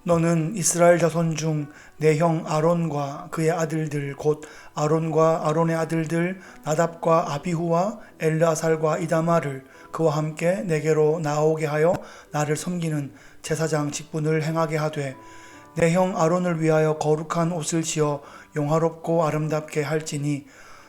너는 이스라엘 자손 중 내 형 아론과 그의 아들들 곧 아론과 아론의 아들들 나답과 아비후와 엘르아살과 이다마를 그와 함께 내게로 나오게 하여 나를 섬기는 제사장 직분을 행하게 하되 내 형 아론을 위하여 거룩한 옷을 지어 용화롭고 아름답게 할지니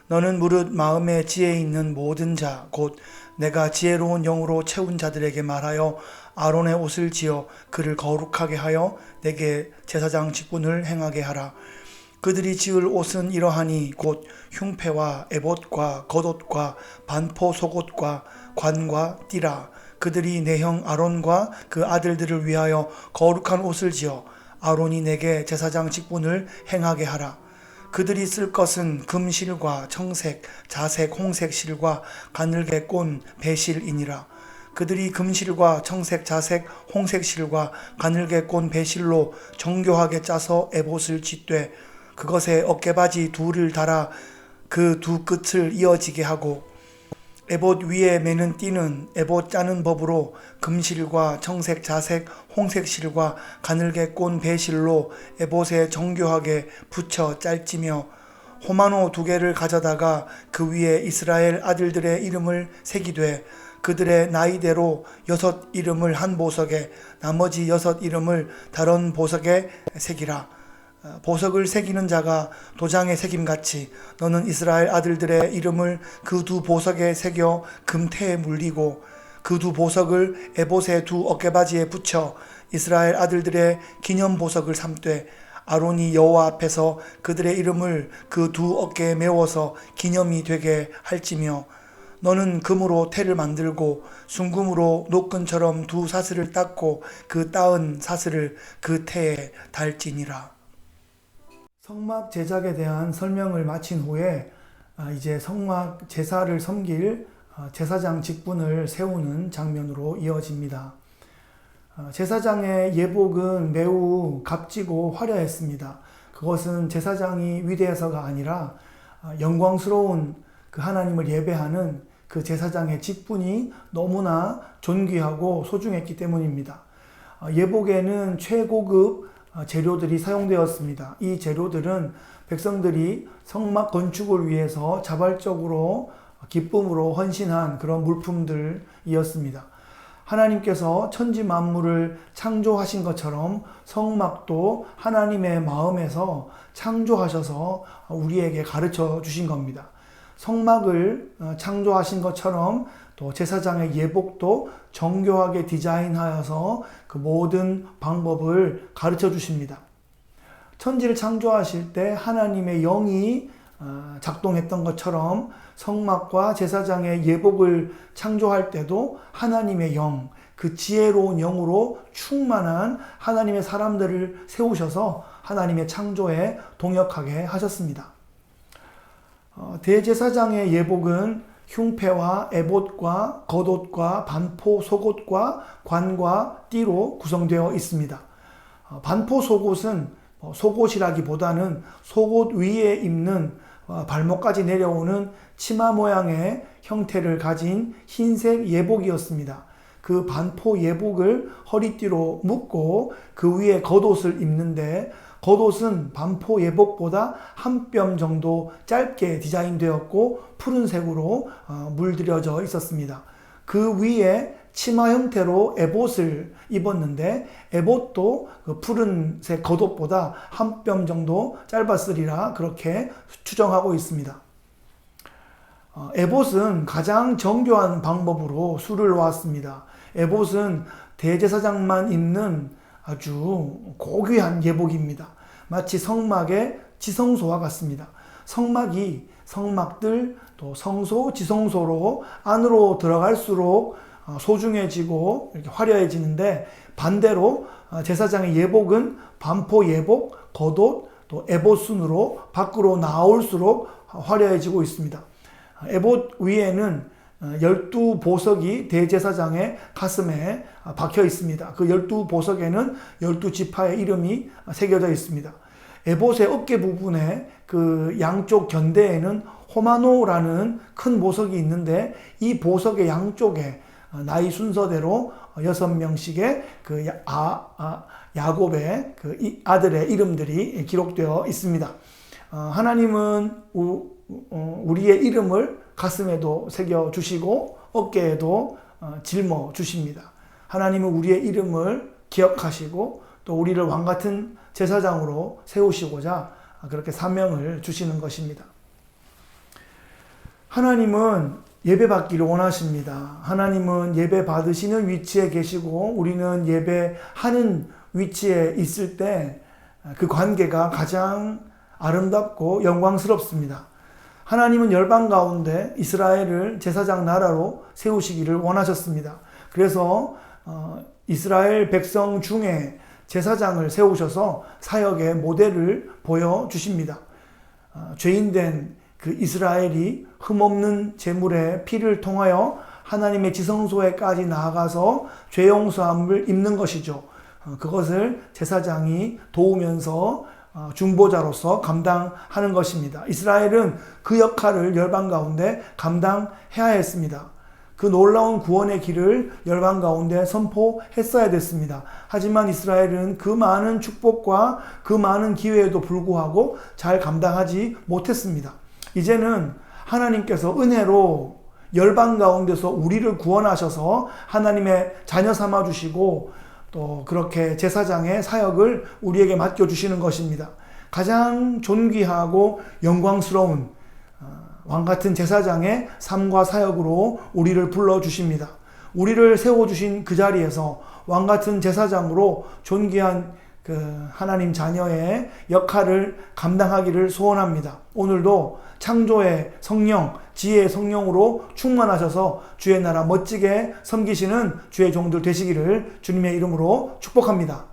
너는 무릇 마음에 지혜 있는 모든 자 곧 내가 지혜로운 영으로 채운 자들에게 말하여 아론의 옷을 지어 그를 거룩하게 하여 내게 제사장 직분을 행하게 하라. 그들이 지을 옷은 이러하니 곧 흉패와 에봇과 겉옷과 반포 속옷과 관과 띠라. 그들이 내 형 아론과 그 아들들을 위하여 거룩한 옷을 지어 아론이 내게 제사장 직분을 행하게 하라. 그들이 쓸 것은 금실과 청색, 자색, 홍색 실과 가늘게 꼰 배실이니라. 그들이 금실과 청색, 자색, 홍색 실과 가늘게 꼰 배실로 정교하게 짜서 에봇을 짓되 그것에 어깨바지 둘을 달아 그 두 끝을 이어지게 하고 에봇 위에 매는 띠는 에봇 짜는 법으로 금실과 청색, 자색, 홍색 실과 가늘게 꼰 배실로 에봇에 정교하게 붙여 짤지며 호마노 2개를 가져다가 그 위에 이스라엘 아들들의 이름을 새기되 그들의 나이대로 6 이름을 한 보석에 나머지 6 이름을 다른 보석에 새기라. 보석을 새기는 자가 도장에 새김같이 너는 이스라엘 아들들의 이름을 그 2 보석에 새겨 금태에 물리고 그 2 보석을 에봇의 2 어깨바지에 붙여 이스라엘 아들들의 기념 보석을 삼되 아론이 여호와 앞에서 그들의 이름을 그 2 어깨에 메워서 기념이 되게 할지며 너는 금으로 태를 만들고 순금으로 노끈처럼 2 사슬을 닦고 그 따은 사슬을 그 태에 달지니라. 성막 제작에 대한 설명을 마친 후에 이제 성막 제사를 섬길 제사장 직분을 세우는 장면으로 이어집니다. 제사장의 예복은 매우 값지고 화려했습니다. 그것은 제사장이 위대해서가 아니라 영광스러운 그 하나님을 예배하는 그 제사장의 직분이 너무나 존귀하고 소중했기 때문입니다. 예복에는 최고급 재료들이 사용되었습니다. 이 재료들은 백성들이 성막 건축을 위해서 자발적으로 기쁨으로 헌신한 그런 물품들이었습니다. 하나님께서 천지 만물을 창조하신 것처럼 성막도 하나님의 마음에서 창조하셔서 우리에게 가르쳐 주신 겁니다. 성막을 창조하신 것처럼 또 제사장의 예복도 정교하게 디자인하여서 그 모든 방법을 가르쳐 주십니다. 천지를 창조하실 때 하나님의 영이 작동했던 것처럼 성막과 제사장의 예복을 창조할 때도 하나님의 영, 그 지혜로운 영으로 충만한 하나님의 사람들을 세우셔서 하나님의 창조에 동역하게 하셨습니다. 대제사장의 예복은 흉패와 에봇과 겉옷과 반포 속옷과 관과 띠로 구성되어 있습니다. 반포 속옷은 속옷이라기보다는 속옷 위에 입는 발목까지 내려오는 치마 모양의 형태를 가진 흰색 예복이었습니다. 그 반포 예복을 허리띠로 묶고 그 위에 겉옷을 입는데 겉옷은 반포 예복보다 한 뼘 정도 짧게 디자인되었고 푸른색으로 물들여져 있었습니다. 그 위에 치마 형태로 에봇을 입었는데 에봇도 그 푸른색 겉옷보다 한 뼘 정도 짧았으리라 그렇게 추정하고 있습니다. 에봇은 가장 정교한 방법으로 수를 놓았습니다. 에봇은 대제사장만 입는 아주 고귀한 예복입니다. 마치 성막의 지성소와 같습니다. 성막이 성막들 또 성소, 지성소로 안으로 들어갈수록 소중해지고 이렇게 화려해지는데 반대로 제사장의 예복은 반포 예복, 겉옷, 또 에봇 순으로 밖으로 나올수록 화려해지고 있습니다. 에봇 위에는 12보석이 대제사장의 가슴에 박혀 있습니다. 그 12보석에는 12지파의 이름이 새겨져 있습니다. 에봇의 어깨 부분에 그 양쪽 견대에는 호마노라는 큰 보석이 있는데 이 보석의 양쪽에 나이 순서대로 6명씩의 그 야곱의 아들의 이름들이 기록되어 있습니다. 하나님은 우리의 이름을 가슴에도 새겨 주시고 어깨에도 짊어 주십니다. 하나님은 우리의 이름을 기억하시고 또 우리를 왕같은 제사장으로 세우시고자 그렇게 사명을 주시는 것입니다. 하나님은 예배받기를 원하십니다. 하나님은 예배 받으시는 위치에 계시고 우리는 예배하는 위치에 있을 때 그 관계가 가장 아름답고 영광스럽습니다. 하나님은 열방 가운데 이스라엘을 제사장 나라로 세우시기를 원하셨습니다. 그래서 이스라엘 백성 중에 제사장을 세우셔서 사역의 모델을 보여주십니다. 죄인된 그 이스라엘이 흠없는 제물의 피를 통하여 하나님의 지성소에까지 나아가서 죄 용서함을 입는 것이죠. 그것을 제사장이 도우면서 중보자로서 감당하는 것입니다. 이스라엘은 그 역할을 열방 가운데 감당해야 했습니다. 그 놀라운 구원의 길을 열방 가운데 선포했어야 됐습니다. 하지만 이스라엘은 그 많은 축복과 그 많은 기회에도 불구하고 잘 감당하지 못했습니다. 이제는 하나님께서 은혜로 열방 가운데서 우리를 구원하셔서 하나님의 자녀 삼아 주시고 또 그렇게 제사장의 사역을 우리에게 맡겨주시는 것입니다. 가장 존귀하고 영광스러운 왕같은 제사장의 삶과 사역으로 우리를 불러주십니다. 우리를 세워주신 그 자리에서 왕같은 제사장으로 존귀한 그 하나님 자녀의 역할을 감당하기를 소원합니다. 오늘도 창조의 성령, 지혜의 성령으로 충만하셔서 주의 나라 멋지게 섬기시는 주의 종들 되시기를 주님의 이름으로 축복합니다.